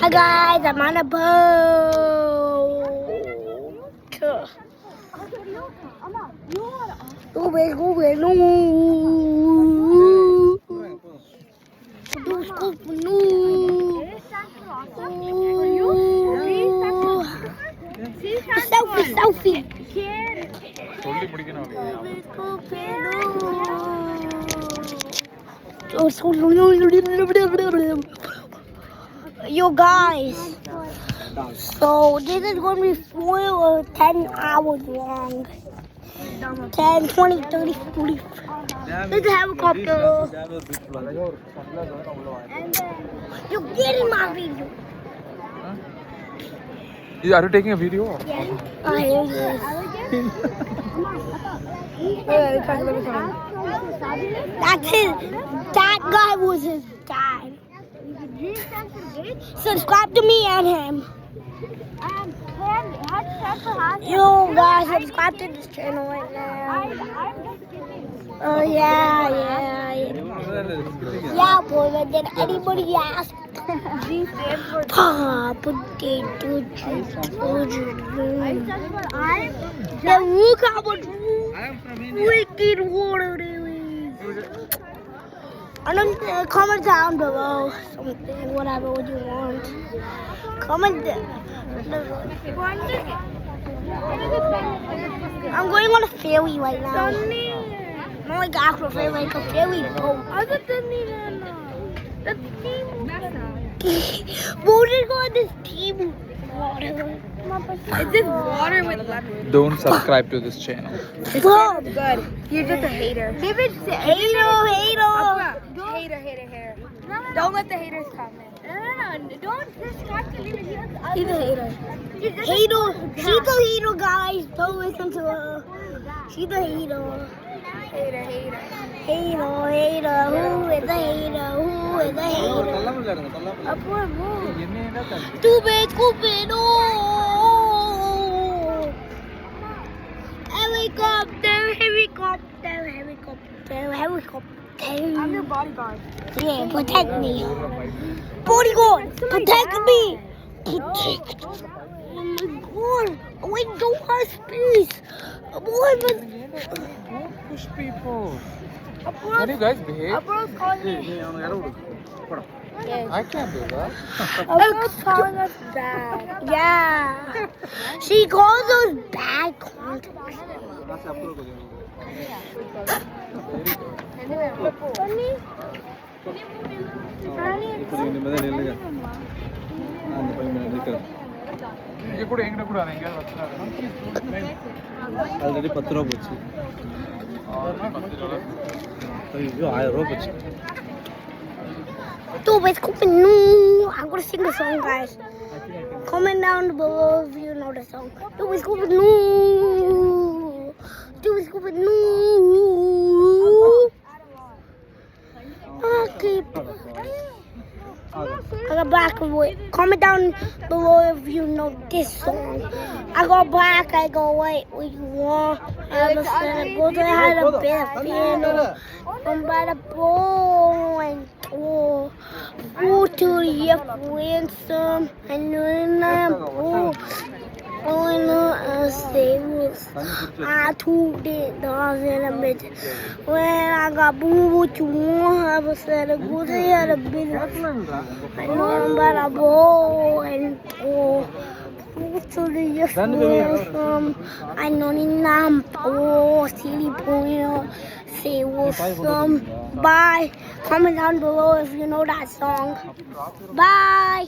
Hi guys, I'm on a boat. Go away, no. Do scoop, no. Selfie. Yo guys, so this is going to be 4 or 10 hours long. 10, 20, 30, 40. There's a helicopter. You're getting my video. Are you taking a video? Yeah. Oh, here it is. That's his. That guy was his dad. Subscribe to me and him. You guys, subscribe to this channel right now. Oh yeah. Yeah, boy, but then anybody ask? Papa, potato chips. Then look how much wicked water there is. I don't comment down below something, whatever you want. Comment there. I'm going on a ferry right now. Not like actual ferry, like a ferry boat. We'll just go on this team water. Is this water with lemon? Don't subscribe to this channel. Boom. Good. You're just a hater. Hater. Hater. Don't let the haters comment. No. Don't subscribe to me. He's a hater. Hater. She's a hater, guys. Don't listen to her. She's a hater. Hater. Hater. Who is a hater? Who is a hater? Stupid. No. Helicopter. I'm your bodyguard. Yeah, protect me. Bodyguard, protect me. Protect. Oh my god. Oh, I don't have space. Don't push people. Can you guys behave? Bro's calling me. I can't do that. Bro's calling us bad. Yeah. She calls us bad content. Already 10 రూపాయలు వచ్చి అయ్యో 1000 రూపాయలు వచ్చి I'm gonna sing the song, guys. Comment down below if you know the song. Okay. I got black and white. Comment down below if you know this song. I go black, I go white. What you want? I understand. I go to had a bit of piano. I'm by the bowl and fool to the ransom. I know I'm fool. All I know is they was I told it dogs in a bit. When I got boo, what you want? I was said a good had a bit. I know I'm by the bowl and to the ransom. I know I'm silly point. Say awesome. Bye. Comment down below if you know that song. Bye.